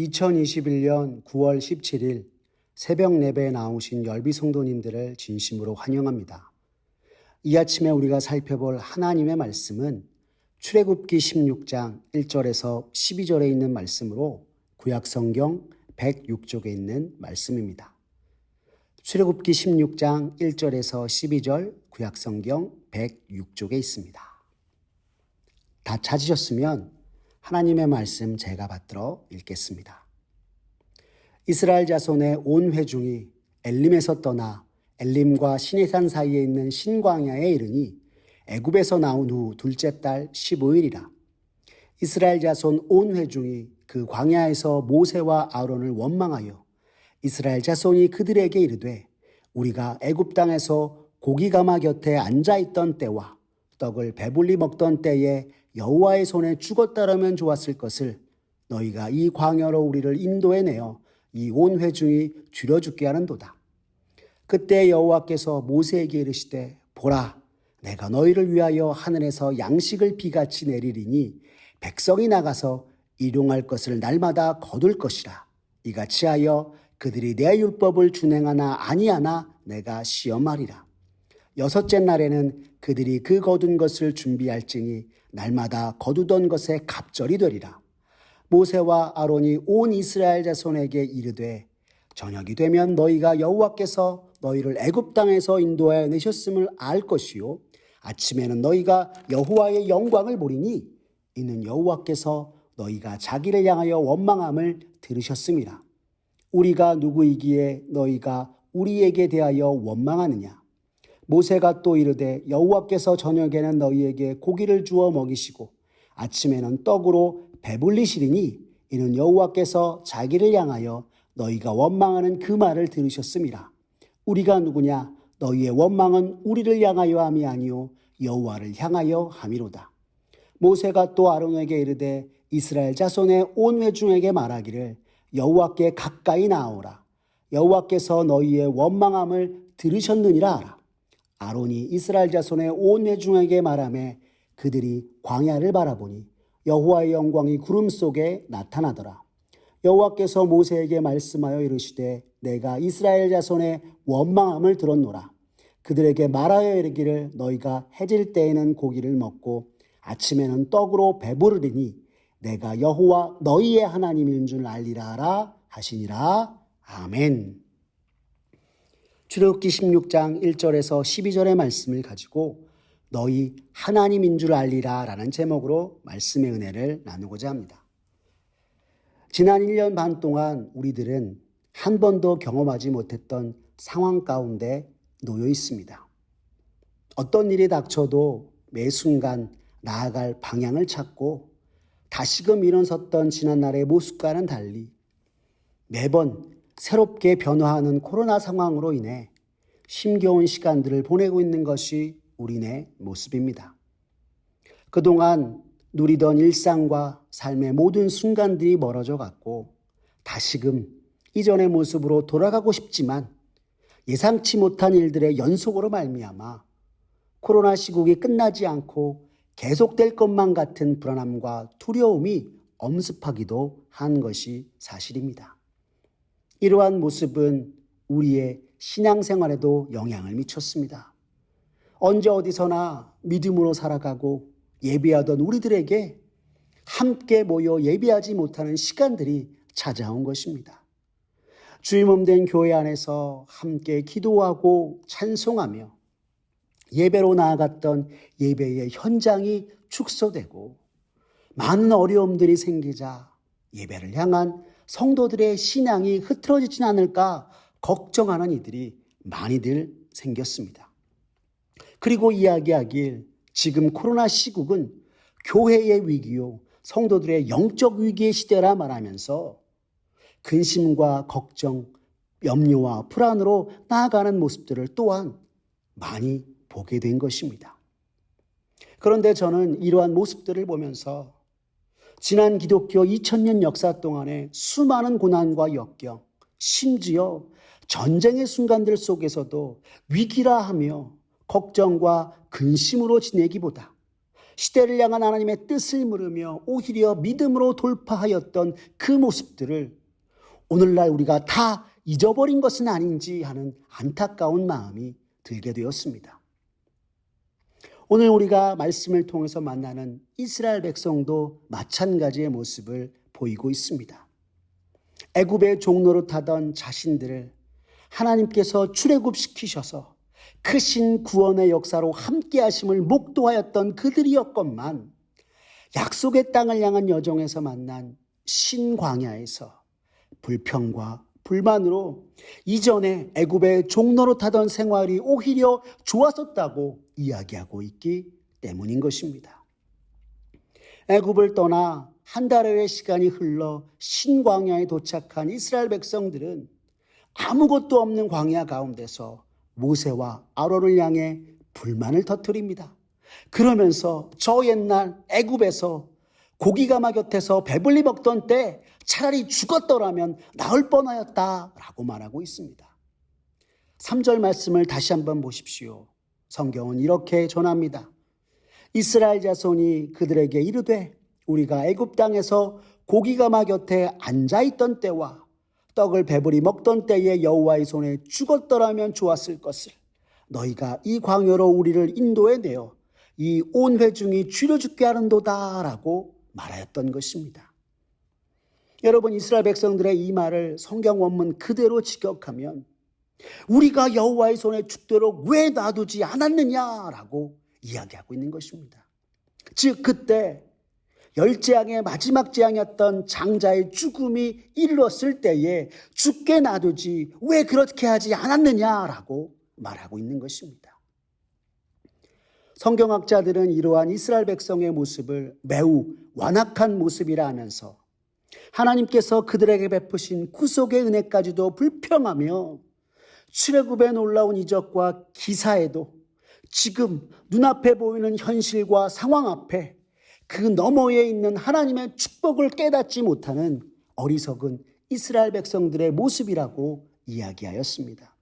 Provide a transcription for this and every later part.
2021년 9월 17일 새벽 예배에 나오신 열비 성도님들을 진심으로 환영합니다. 이 아침에 우리가 살펴볼 하나님의 말씀은 출애굽기 16장 1절에서 12절에 있는 말씀으로 구약성경 106쪽에 있는 말씀입니다. 출애굽기 16장 1절에서 12절 구약성경 106쪽에 있습니다. 다 찾으셨으면 하나님의 말씀 제가 받들어 읽겠습니다. 이스라엘 자손의 온 회중이 엘림에서 떠나 엘림과 시내산 사이에 있는 신광야에 이르니 애굽에서 나온 후 둘째 달 15일이라. 이스라엘 자손 온 회중이 그 광야에서 모세와 아론을 원망하여 이스라엘 자손이 그들에게 이르되 우리가 애굽 땅에서 고기가마 곁에 앉아있던 때와 떡을 배불리 먹던 때에 여호와의 손에 죽었다라면 좋았을 것을 너희가 이 광야로 우리를 인도해내어 이 온 회중이 줄여 죽게 하는도다. 그때 여호와께서 모세에게 이르시되 보라, 내가 너희를 위하여 하늘에서 양식을 비같이 내리리니 백성이 나가서 일용할 것을 날마다 거둘 것이라. 이같이 하여 그들이 내 율법을 준행하나 아니하나 내가 시험하리라. 여섯째 날에는 그들이 그 거둔 것을 준비할지니 날마다 거두던 것에 갑절이 되리라. 모세와 아론이 온 이스라엘 자손에게 이르되 저녁이 되면 너희가 여호와께서 너희를 애굽 땅에서 인도하여 내셨음을 알 것이요 아침에는 너희가 여호와의 영광을 보리니 이는 여호와께서 너희가 자기를 향하여 원망함을 들으셨음이라. 우리가 누구이기에 너희가 우리에게 대하여 원망하느냐. 모세가 또 이르되 여호와께서 저녁에는 너희에게 고기를 주어 먹이시고 아침에는 떡으로 배불리시리니 이는 여호와께서 자기를 향하여 너희가 원망하는 그 말을 들으셨음이라. 우리가 누구냐? 너희의 원망은 우리를 향하여 함이 아니요 여호와를 향하여 함이로다. 모세가 또 아론에게 이르되 이스라엘 자손의 온 회중에게 말하기를 여호와께 가까이 나아오라. 여호와께서 너희의 원망함을 들으셨느니라 하라. 아론이 이스라엘 자손의 온 회중에게 말하며 그들이 광야를 바라보니 여호와의 영광이 구름 속에 나타나더라. 여호와께서 모세에게 말씀하여 이르시되 내가 이스라엘 자손의 원망함을 들었노라. 그들에게 말하여 이르기를 너희가 해질 때에는 고기를 먹고 아침에는 떡으로 배부르리니 내가 여호와 너희의 하나님인 줄 알리라 하라 하시니라. 아멘. 출애굽기 16장 1절에서 12절의 말씀을 가지고 너희 하나님인 줄 알리라 라는 제목으로 말씀의 은혜를 나누고자 합니다. 지난 1년 반 동안 우리들은 한 번도 경험하지 못했던 상황 가운데 놓여 있습니다. 어떤 일이 닥쳐도 매 순간 나아갈 방향을 찾고 다시금 일어섰던 지난날의 모습과는 달리 매번 새롭게 변화하는 코로나 상황으로 인해 힘겨운 시간들을 보내고 있는 것이 우리네 모습입니다. 그동안 누리던 일상과 삶의 모든 순간들이 멀어져 갔고 다시금 이전의 모습으로 돌아가고 싶지만 예상치 못한 일들의 연속으로 말미암아 코로나 시국이 끝나지 않고 계속될 것만 같은 불안함과 두려움이 엄습하기도 한 것이 사실입니다. 이러한 모습은 우리의 신앙생활에도 영향을 미쳤습니다. 언제 어디서나 믿음으로 살아가고 예배하던 우리들에게 함께 모여 예배하지 못하는 시간들이 찾아온 것입니다. 주의 몸된 교회 안에서 함께 기도하고 찬송하며 예배로 나아갔던 예배의 현장이 축소되고 많은 어려움들이 생기자 예배를 향한 성도들의 신앙이 흐트러지진 않을까 걱정하는 이들이 많이들 생겼습니다. 그리고 이야기하길 지금 코로나 시국은 교회의 위기요 성도들의 영적 위기의 시대라 말하면서 근심과 걱정, 염려와 불안으로 나아가는 모습들을 또한 많이 보게 된 것입니다. 그런데 저는 이러한 모습들을 보면서 지난 기독교 2000년 역사 동안에 수많은 고난과 역경, 심지어 전쟁의 순간들 속에서도 위기라 하며 걱정과 근심으로 지내기보다 시대를 향한 하나님의 뜻을 물으며 오히려 믿음으로 돌파하였던 그 모습들을 오늘날 우리가 다 잊어버린 것은 아닌지 하는 안타까운 마음이 들게 되었습니다. 오늘 우리가 말씀을 통해서 만나는 이스라엘 백성도 마찬가지의 모습을 보이고 있습니다. 애굽의 종노릇하던 자신들을 하나님께서 출애굽시키셔서 크신 구원의 역사로 함께 하심을 목도하였던 그들이었건만 약속의 땅을 향한 여정에서 만난 신광야에서 불평과 불만으로 이전에 애굽의 종노릇하던 생활이 오히려 좋았었다고 이야기하고 있기 때문인 것입니다. 애굽을 떠나 한 달여의 시간이 흘러 신광야에 도착한 이스라엘 백성들은 아무것도 없는 광야 가운데서 모세와 아론을 향해 불만을 터뜨립니다. 그러면서 저 옛날 애굽에서 고기가마 곁에서 배불리 먹던 때 차라리 죽었더라면 나을 뻔하였다라고 말하고 있습니다. 3절 말씀을 다시 한번 보십시오. 성경은 이렇게 전합니다. 이스라엘 자손이 그들에게 이르되 우리가 애굽 땅에서 고기가마 곁에 앉아있던 때와 떡을 배불리 먹던 때에 여호와의 손에 죽었더라면 좋았을 것을 너희가 이 광야로 우리를 인도해 내어 이 온 회중이 쥐려 죽게 하는도다 라고 말하였던 것입니다. 여러분, 이스라엘 백성들의 이 말을 성경 원문 그대로 직역하면 우리가 여호와의 손에 죽도록 왜 놔두지 않았느냐라고 이야기하고 있는 것입니다. 즉 그때 열재앙의 마지막 재앙이었던 장자의 죽음이 이르렀을 때에 죽게 놔두지 왜 그렇게 하지 않았느냐라고 말하고 있는 것입니다. 성경학자들은 이러한 이스라엘 백성의 모습을 매우 완악한 모습이라 하면서 하나님께서 그들에게 베푸신 구속의 은혜까지도 불평하며 출애굽의 놀라운 이적과 기사에도 지금 눈앞에 보이는 현실과 상황 앞에 그 너머에 있는 하나님의 축복을 깨닫지 못하는 어리석은 이스라엘 백성들의 모습이라고 이야기하였습니다.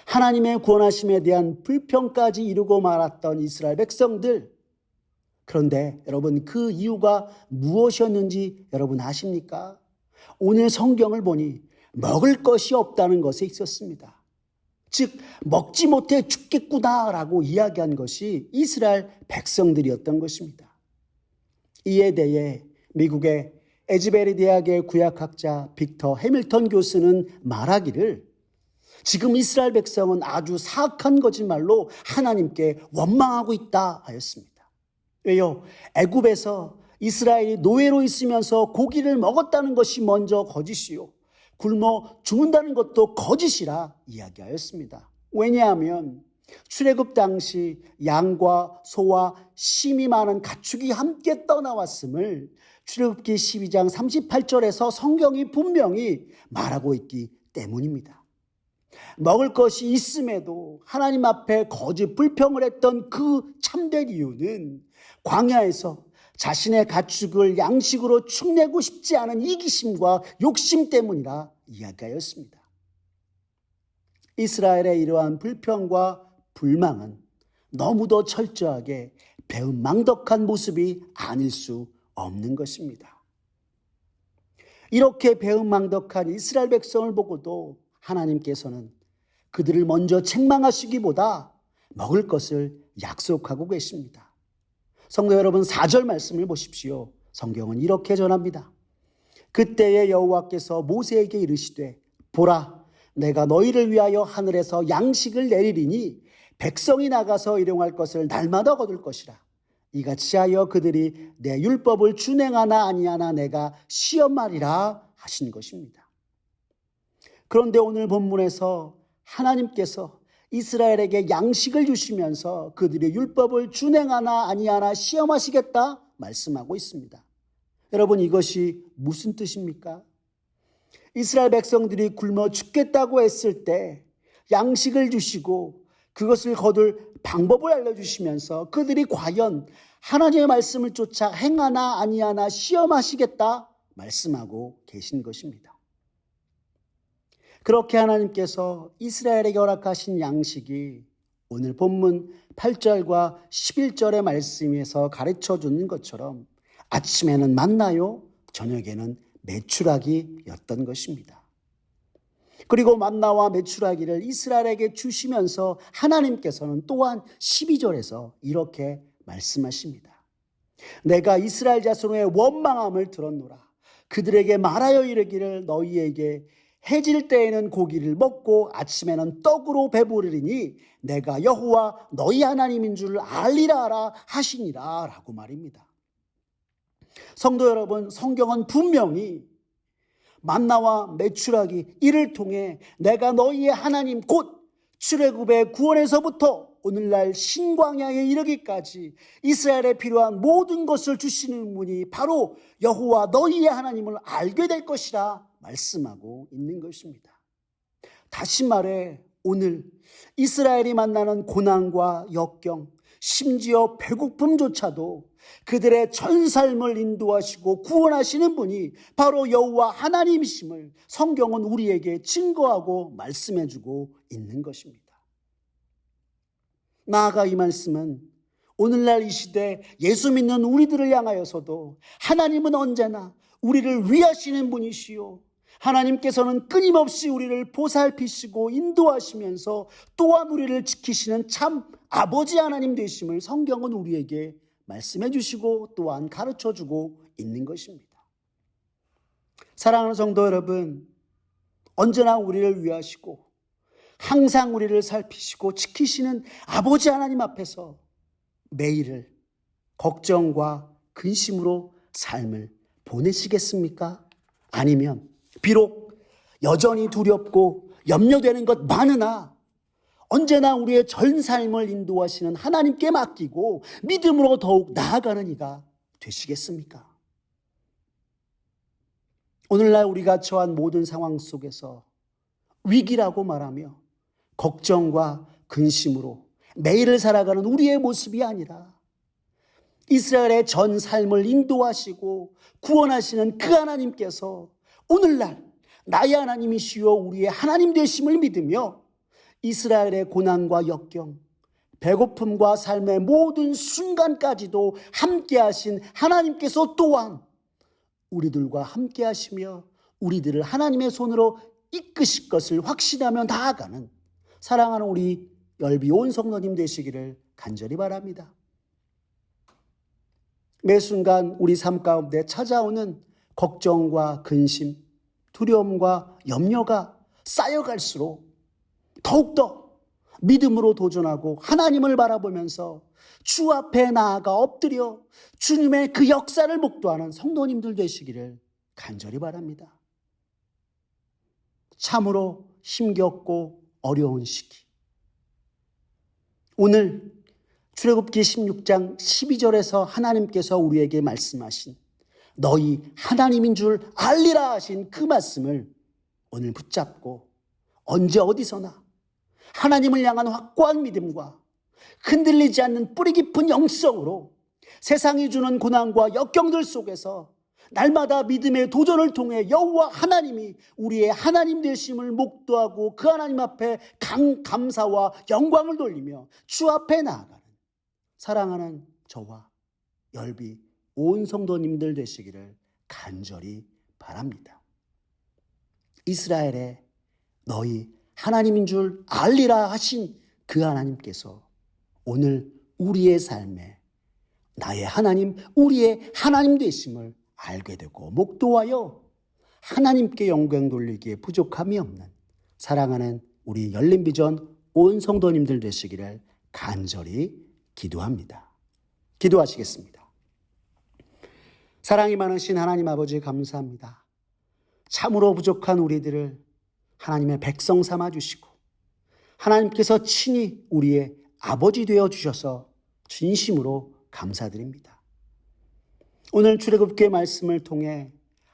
하나님의 구원하심에 대한 불평까지 이루고 말았던 이스라엘 백성들, 그런데 여러분 그 이유가 무엇이었는지 여러분 아십니까? 오늘 성경을 보니 먹을 것이 없다는 것에 있었습니다. 즉 먹지 못해 죽겠구나라고 이야기한 것이 이스라엘 백성들이었던 것입니다. 이에 대해 미국의 에즈베리 대학의 구약학자 빅터 해밀턴 교수는 말하기를 지금 이스라엘 백성은 아주 사악한 거짓말로 하나님께 원망하고 있다 하였습니다. 왜요? 애굽에서 이스라엘이 노예로 있으면서 고기를 먹었다는 것이 먼저 거짓이요, 굶어 죽는다는 것도 거짓이라 이야기하였습니다. 왜냐하면 출애굽 당시 양과 소와 심이 많은 가축이 함께 떠나왔음을 출애굽기 12장 38절에서 성경이 분명히 말하고 있기 때문입니다. 먹을 것이 있음에도 하나님 앞에 거짓 불평을 했던 그 참된 이유는 광야에서 자신의 가축을 양식으로 축내고 싶지 않은 이기심과 욕심 때문이라 이야기하였습니다. 이스라엘의 이러한 불평과 불망은 너무도 철저하게 배은망덕한 모습이 아닐 수 없는 것입니다. 이렇게 배은망덕한 이스라엘 백성을 보고도 하나님께서는 그들을 먼저 책망하시기보다 먹을 것을 약속하고 계십니다. 성도 여러분, 4절 말씀을 보십시오. 성경은 이렇게 전합니다. 그때에 여호와께서 모세에게 이르시되 보라, 내가 너희를 위하여 하늘에서 양식을 내리리니 백성이 나가서 일용할 것을 날마다 거둘 것이라. 이같이 하여 그들이 내 율법을 준행하나 아니하나 내가 시험하리라 하신 것입니다. 그런데 오늘 본문에서 하나님께서 이스라엘에게 양식을 주시면서 그들의 율법을 준행하나 아니하나 시험하시겠다 말씀하고 있습니다. 여러분, 이것이 무슨 뜻입니까? 이스라엘 백성들이 굶어 죽겠다고 했을 때 양식을 주시고 그것을 거둘 방법을 알려주시면서 그들이 과연 하나님의 말씀을 쫓아 행하나 아니하나 시험하시겠다 말씀하고 계신 것입니다. 그렇게 하나님께서 이스라엘에게 허락하신 양식이 오늘 본문 8절과 11절의 말씀에서 가르쳐 주는 것처럼 아침에는 만나요, 저녁에는 메추라기였던 것입니다. 그리고 만나와 메추라기를 이스라엘에게 주시면서 하나님께서는 또한 12절에서 이렇게 말씀하십니다. 내가 이스라엘 자손의 원망함을 들었노라. 그들에게 말하여 이르기를 너희에게 해질 때에는 고기를 먹고 아침에는 떡으로 배부르리니 내가 여호와 너희 하나님인 줄 알리라 하라 하시니라 라고 말입니다. 성도 여러분, 성경은 분명히 만나와 메추라기 이를 통해 내가 너희의 하나님 곧 출애굽의 구원에서부터 오늘날 신광야에 이르기까지 이스라엘에 필요한 모든 것을 주시는 분이 바로 여호와 너희의 하나님을 알게 될 것이라 말씀하고 있는 것입니다. 다시 말해 오늘 이스라엘이 만나는 고난과 역경, 심지어 배고픔조차도 그들의 전 삶을 인도하시고 구원하시는 분이 바로 여호와 하나님이심을 성경은 우리에게 증거하고 말씀해주고 있는 것입니다. 나아가 이 말씀은 오늘날 이 시대 예수 믿는 우리들을 향하여서도 하나님은 언제나 우리를 위하시는 분이시요 하나님께서는 끊임없이 우리를 보살피시고 인도하시면서 또한 우리를 지키시는 참 아버지 하나님 되심을 성경은 우리에게 말씀해 주시고 또한 가르쳐 주고 있는 것입니다. 사랑하는 성도 여러분, 언제나 우리를 위하시고 항상 우리를 살피시고 지키시는 아버지 하나님 앞에서 매일을 걱정과 근심으로 삶을 보내시겠습니까? 아니면 비록 여전히 두렵고 염려되는 것 많으나 언제나 우리의 전 삶을 인도하시는 하나님께 맡기고 믿음으로 더욱 나아가는 이가 되시겠습니까? 오늘날 우리가 처한 모든 상황 속에서 위기라고 말하며 걱정과 근심으로 매일을 살아가는 우리의 모습이 아니라 이스라엘의 전 삶을 인도하시고 구원하시는 그 하나님께서 오늘날 나의 하나님이시요 우리의 하나님 되심을 믿으며 이스라엘의 고난과 역경, 배고픔과 삶의 모든 순간까지도 함께 하신 하나님께서 또한 우리들과 함께 하시며 우리들을 하나님의 손으로 이끄실 것을 확신하며 나아가는 사랑하는 우리 열비 온 성도님 되시기를 간절히 바랍니다. 매 순간 우리 삶 가운데 찾아오는 걱정과 근심, 두려움과 염려가 쌓여갈수록 더욱더 믿음으로 도전하고 하나님을 바라보면서 주 앞에 나아가 엎드려 주님의 그 역사를 목도하는 성도님들 되시기를 간절히 바랍니다. 참으로 힘겹고 어려운 시기. 오늘 출애굽기 16장 12절에서 하나님께서 우리에게 말씀하신 너희 하나님인 줄 알리라 하신 그 말씀을 오늘 붙잡고 언제 어디서나 하나님을 향한 확고한 믿음과 흔들리지 않는 뿌리 깊은 영성으로 세상이 주는 고난과 역경들 속에서 날마다 믿음의 도전을 통해 여호와 하나님이 우리의 하나님 되심을 목도하고 그 하나님 앞에 감사와 영광을 돌리며 주 앞에 나아가는 사랑하는 저와 열비 온 성도님들 되시기를 간절히 바랍니다. 이스라엘에 너희 하나님인 줄 알리라 하신 그 하나님께서 오늘 우리의 삶에 나의 하나님, 우리의 하나님 되심을 알게 되고 목도하여 하나님께 영광 돌리기에 부족함이 없는 사랑하는 우리 열린비전 온 성도님들 되시기를 간절히 기도합니다. 기도하시겠습니다. 사랑이 많으신 하나님 아버지 감사합니다. 참으로 부족한 우리들을 하나님의 백성 삼아주시고 하나님께서 친히 우리의 아버지 되어 주셔서 진심으로 감사드립니다. 오늘 출애굽기의 말씀을 통해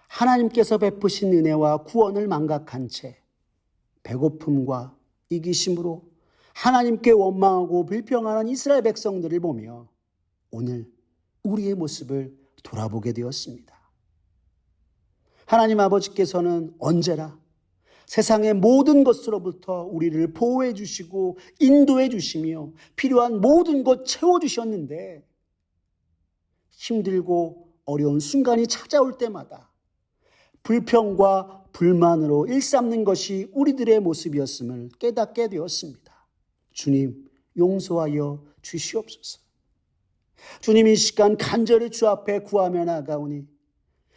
하나님께서 베푸신 은혜와 구원을 망각한 채 배고픔과 이기심으로 하나님께 원망하고 불평하는 이스라엘 백성들을 보며 오늘 우리의 모습을 돌아보게 되었습니다. 하나님 아버지께서는 언제나 세상의 모든 것으로부터 우리를 보호해 주시고 인도해 주시며 필요한 모든 것 채워주셨는데 힘들고 어려운 순간이 찾아올 때마다 불평과 불만으로 일삼는 것이 우리들의 모습이었음을 깨닫게 되었습니다. 주님, 용서하여 주시옵소서. 주님, 이 시간 간절히 주 앞에 구하며 나아가오니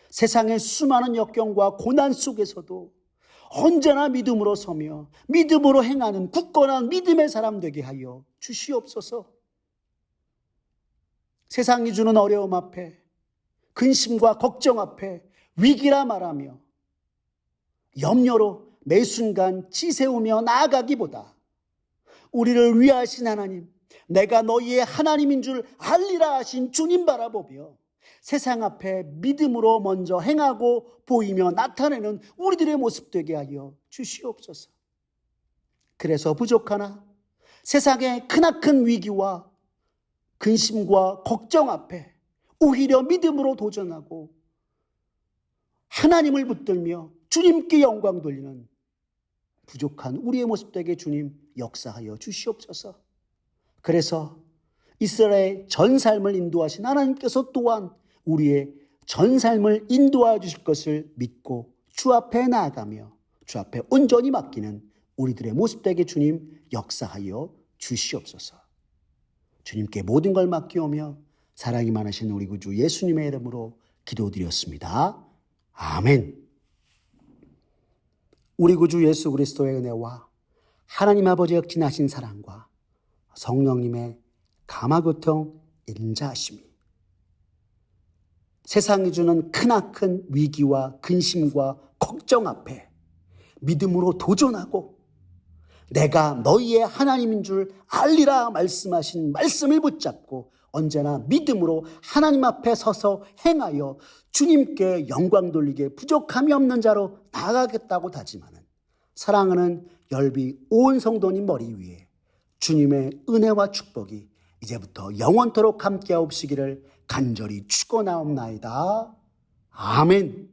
세상의 수많은 역경과 고난 속에서도 언제나 믿음으로 서며 믿음으로 행하는 굳건한 믿음의 사람 되게 하여 주시옵소서. 세상이 주는 어려움 앞에, 근심과 걱정 앞에 위기라 말하며 염려로 매 순간 치세우며 나아가기보다 우리를 위하신 하나님, 내가 너희의 하나님인 줄 알리라 하신 주님 바라보며 세상 앞에 믿음으로 먼저 행하고 보이며 나타내는 우리들의 모습 되게 하여 주시옵소서. 그래서 부족하나 세상의 크나큰 위기와 근심과 걱정 앞에 오히려 믿음으로 도전하고 하나님을 붙들며 주님께 영광 돌리는 부족한 우리의 모습 되게 주님 역사하여 주시옵소서. 그래서 이스라엘 전 삶을 인도하신 하나님께서 또한 우리의 전 삶을 인도하여 주실 것을 믿고 주 앞에 나아가며 주 앞에 온전히 맡기는 우리들의 모습 되게 주님 역사하여 주시옵소서. 주님께 모든 걸 맡기오며 사랑이 많으신 우리 구주 예수님의 이름으로 기도드렸습니다. 아멘. 우리 구주 예수 그리스도의 은혜와 하나님 아버지의 극진하신 사랑과 성령님의 감화교통 인자하심이 세상이 주는 크나큰 위기와 근심과 걱정 앞에 믿음으로 도전하고 내가 너희의 하나님인 줄 알리라 말씀하신 말씀을 붙잡고 언제나 믿음으로 하나님 앞에 서서 행하여 주님께 영광 돌리게 부족함이 없는 자로 나아가겠다고 다짐하는 사랑하는 열비 온 성도님 머리 위에 주님의 은혜와 축복이 이제부터 영원토록 함께하옵시기를 간절히 축원하옵나이다. 아멘.